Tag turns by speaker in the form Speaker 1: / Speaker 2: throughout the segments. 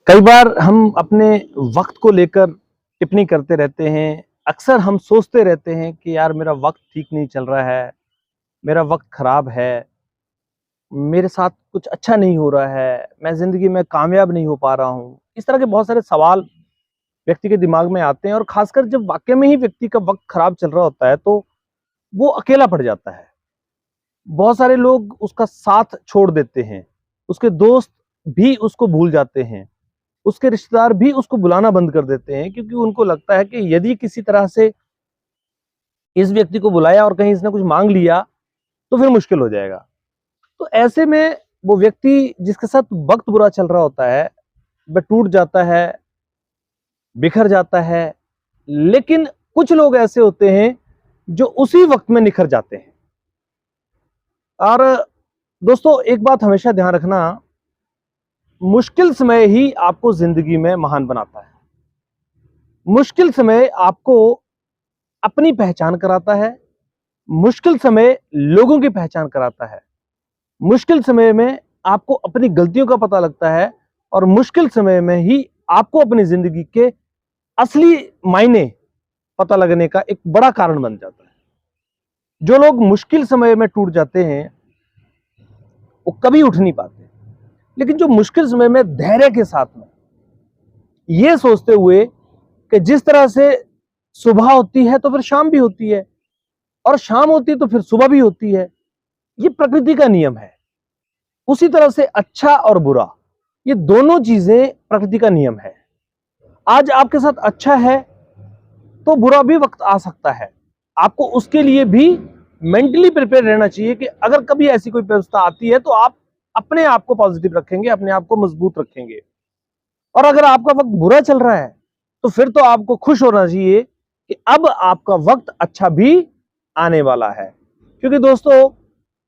Speaker 1: कई बार हम अपने वक्त को लेकर टिप्पणी करते रहते हैं। अक्सर हम सोचते रहते हैं कि यार मेरा वक्त ठीक नहीं चल रहा है, मेरा वक्त खराब है, मेरे साथ कुछ अच्छा नहीं हो रहा है, मैं ज़िंदगी में कामयाब नहीं हो पा रहा हूँ। इस तरह के बहुत सारे सवाल व्यक्ति के दिमाग में आते हैं और ख़ासकर जब वाक़ई में ही व्यक्ति का वक्त खराब चल रहा होता है तो वो अकेला पड़ जाता है। बहुत सारे लोग उसका साथ छोड़ देते हैं, उसके दोस्त भी उसको भूल जाते हैं। उसके रिश्तेदार भी उसको बुलाना बंद कर देते हैं क्योंकि उनको लगता है कि यदि किसी तरह से इस व्यक्ति को बुलाया और कहीं इसने कुछ मांग लिया तो फिर मुश्किल हो जाएगा। तो ऐसे में वो व्यक्ति जिसके साथ वक्त बुरा चल रहा होता है वह टूट जाता है, बिखर जाता है। लेकिन कुछ लोग ऐसे होते हैं जो उसी वक्त में निखर जाते हैं। और दोस्तों, एक बात हमेशा ध्यान रखना, मुश्किल समय ही आपको जिंदगी में महान बनाता है। मुश्किल समय आपको अपनी पहचान कराता है, मुश्किल समय लोगों की पहचान कराता है, मुश्किल समय में आपको अपनी गलतियों का पता लगता है और मुश्किल समय में ही आपको अपनी जिंदगी के असली मायने पता लगने का एक बड़ा कारण बन जाता है। जो लोग मुश्किल समय में टूट जाते हैं वो कभी उठ नहीं पाते, लेकिन जो मुश्किल समय में धैर्य के साथ में ये सोचते हुए कि जिस तरह से सुबह होती है तो फिर शाम भी होती है और शाम होती है तो फिर सुबह भी होती है, ये प्रकृति का नियम है। उसी तरह से अच्छा और बुरा, ये दोनों चीजें प्रकृति का नियम है। आज आपके साथ अच्छा है तो बुरा भी वक्त आ सकता है। आपको उसके लिए भी मेंटली प्रिपेयर रहना चाहिए कि अगर कभी ऐसी कोई व्यवस्था आती है तो आप अपने आप को पॉजिटिव रखेंगे, अपने आप को मजबूत रखेंगे। और अगर आपका वक्त बुरा चल रहा है तो फिर तो आपको खुश होना चाहिए कि अब आपका वक्त अच्छा भी आने वाला है। क्योंकि दोस्तों,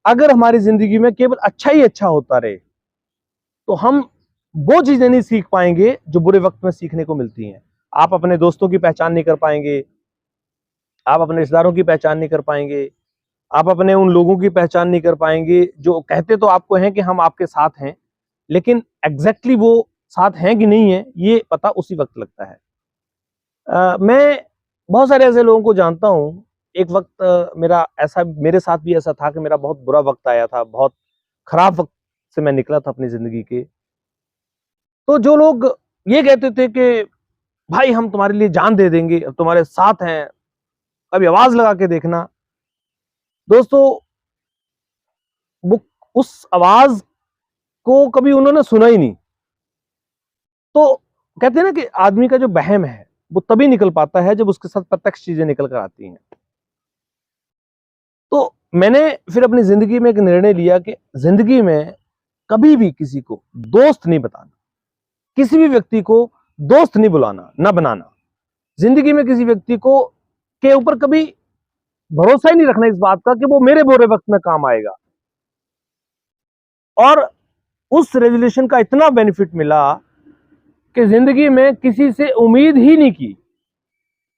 Speaker 1: अगर हमारी जिंदगी में केवल अच्छा ही अच्छा होता रहे तो हम वो चीजें नहीं सीख पाएंगे जो बुरे वक्त में सीखने को मिलती हैं। आप अपने दोस्तों की पहचान नहीं कर पाएंगे, आप अपने रिश्तेदारों की पहचान नहीं कर पाएंगे, आप अपने उन लोगों की पहचान नहीं कर पाएंगे जो कहते तो आपको हैं कि हम आपके साथ हैं, लेकिन एग्जैक्टली वो साथ हैं कि नहीं है ये पता उसी वक्त लगता है। मैं बहुत सारे ऐसे लोगों को जानता हूँ। एक वक्त मेरा ऐसा मेरे साथ भी ऐसा था कि मेरा बहुत बुरा वक्त आया था, बहुत खराब वक्त से मैं निकला था अपनी जिंदगी के। तो जो लोग ये कहते थे कि भाई हम तुम्हारे लिए जान दे देंगे, तुम्हारे साथ हैं, कभी आवाज लगा के देखना। दोस्तों, वो उस आवाज को कभी उन्होंने सुना ही नहीं। तो कहते हैं ना कि आदमी का जो वहम है वो तभी निकल पाता है जब उसके साथ प्रत्यक्ष चीजें निकल कर आती हैं। तो मैंने फिर अपनी जिंदगी में एक निर्णय लिया कि जिंदगी में कभी भी किसी को दोस्त नहीं बताना, किसी भी व्यक्ति को दोस्त नहीं बुलाना, ना बनाना। जिंदगी में किसी व्यक्ति को के ऊपर कभी भरोसा ही नहीं रखना इस बात का कि वो मेरे बुरे वक्त में काम आएगा। और उस रेजोल्यूशन का इतना बेनिफिट मिला कि जिंदगी में किसी से उम्मीद ही नहीं की।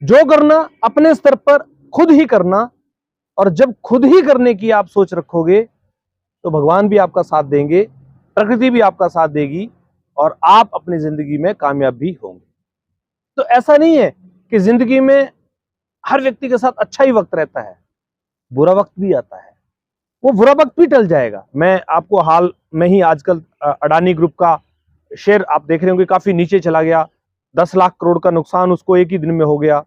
Speaker 1: जो करना अपने स्तर पर खुद ही करना, और जब खुद ही करने की आप सोच रखोगे तो भगवान भी आपका साथ देंगे, प्रकृति भी आपका साथ देगी और आप अपनी जिंदगी में कामयाब भी होंगे। तो ऐसा नहीं है कि जिंदगी में हर व्यक्ति के साथ अच्छा ही वक्त रहता है, बुरा वक्त भी आता है। वो बुरा वक्त भी टल जाएगा। मैं आपको हाल में ही आजकल अडानी ग्रुप का शेयर आप देख रहे होंगे काफी नीचे चला गया। 10 लाख करोड़ का नुकसान उसको एक ही दिन में हो गया।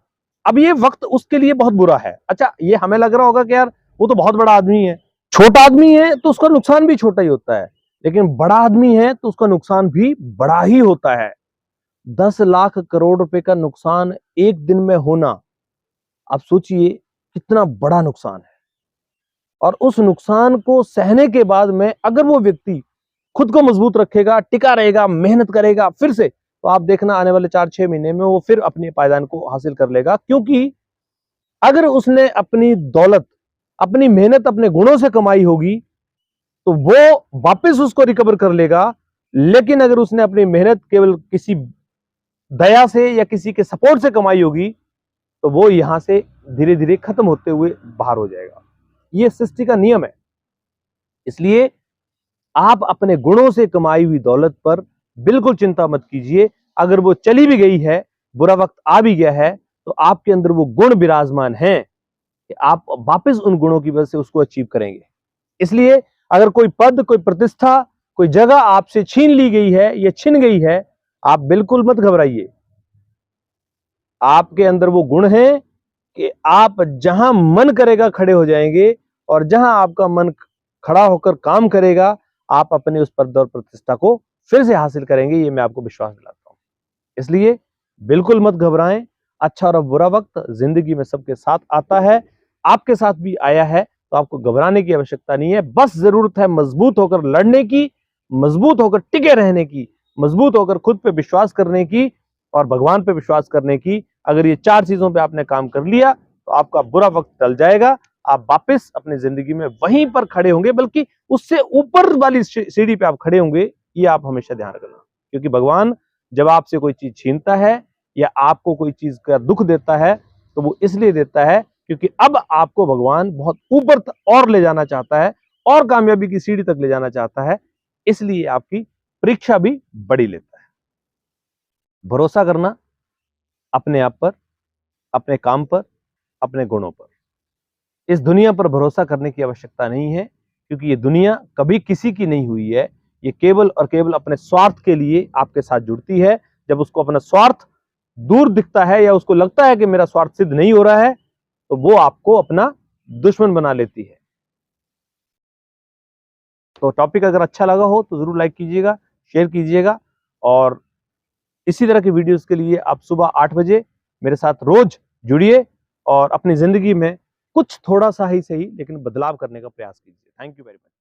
Speaker 1: अब ये वक्त उसके लिए बहुत बुरा है। अच्छा, ये हमें लग रहा होगा कि यार वो तो बहुत बड़ा आदमी है, छोटा आदमी है तो उसका नुकसान भी छोटा ही होता है, लेकिन बड़ा आदमी है तो उसका नुकसान भी बड़ा ही होता है। 10 लाख करोड़ रुपए का नुकसान एक दिन में होना, आप सोचिए कितना बड़ा नुकसान है। और उस नुकसान को सहने के बाद में अगर वो व्यक्ति खुद को मजबूत रखेगा, टिका रहेगा, मेहनत करेगा फिर से, तो आप देखना आने वाले 4-6 महीने में वो फिर अपने पायदान को हासिल कर लेगा। क्योंकि अगर उसने अपनी दौलत, अपनी मेहनत, अपने गुणों से कमाई होगी तो वो वापस उसको रिकवर कर लेगा। लेकिन अगर उसने अपनी मेहनत केवल किसी दया से या किसी के सपोर्ट से कमाई होगी तो वो यहां से धीरे धीरे खत्म होते हुए बाहर हो जाएगा। ये सृष्टि का नियम है। इसलिए आप अपने गुणों से कमाई हुई दौलत पर बिल्कुल चिंता मत कीजिए। अगर वो चली भी गई है, बुरा वक्त आ भी गया है, तो आपके अंदर वो गुण विराजमान हैं कि आप वापस उन गुणों की वजह से उसको अचीव करेंगे। इसलिए अगर कोई पद, कोई प्रतिष्ठा, कोई जगह आपसे छीन ली गई है या छिन गई है, आप बिल्कुल मत घबराइए। आपके अंदर वो गुण है कि आप जहां मन करेगा खड़े हो जाएंगे, और जहां आपका मन खड़ा होकर काम करेगा, आप अपने उस पद और प्रतिष्ठा को फिर से हासिल करेंगे। ये मैं आपको विश्वास दिलाता हूं। इसलिए बिल्कुल मत घबराएं। अच्छा और बुरा वक्त जिंदगी में सबके साथ आता है, आपके साथ भी आया है, तो आपको घबराने की आवश्यकता नहीं है। बस जरूरत है मजबूत होकर लड़ने की, मजबूत होकर टिके रहने की, मजबूत होकर खुद पे विश्वास करने की और भगवान पे विश्वास करने की। अगर ये 4 चीजों पे आपने काम कर लिया, तो आपका बुरा वक्त टल जाएगा। आप वापस अपनी जिंदगी में वहीं पर खड़े होंगे, बल्कि उससे ऊपर वाली सीढ़ी पे आप खड़े होंगे। ये आप हमेशा ध्यान रखना, क्योंकि भगवान जब आपसे कोई चीज छीनता है या आपको कोई चीज का दुख देता है, तो वो इसलिए देता है क्योंकि अब आपको भगवान बहुत ऊपर और ले जाना चाहता है, और कामयाबी की सीढ़ी तक ले जाना चाहता है। इसलिए आपकी परीक्षा भी बड़ी लेता है। भरोसा करना अपने आप पर, अपने काम पर, अपने गुणों पर। इस दुनिया पर भरोसा करने की आवश्यकता नहीं है, क्योंकि ये दुनिया कभी किसी की नहीं हुई है। ये केवल और केवल अपने स्वार्थ के लिए आपके साथ जुड़ती है। जब उसको अपना स्वार्थ दूर दिखता है या उसको लगता है कि मेरा स्वार्थ सिद्ध नहीं हो रहा है, तो वो आपको अपना दुश्मन बना लेती है। तो टॉपिक अगर अच्छा लगा हो तो जरूर लाइक कीजिएगा, शेयर कीजिएगा, और इसी तरह की वीडियोस के लिए आप सुबह 8 बजे मेरे साथ रोज जुड़िए और अपनी जिंदगी में कुछ थोड़ा सा ही सही लेकिन बदलाव करने का प्रयास कीजिए। Thank you very much.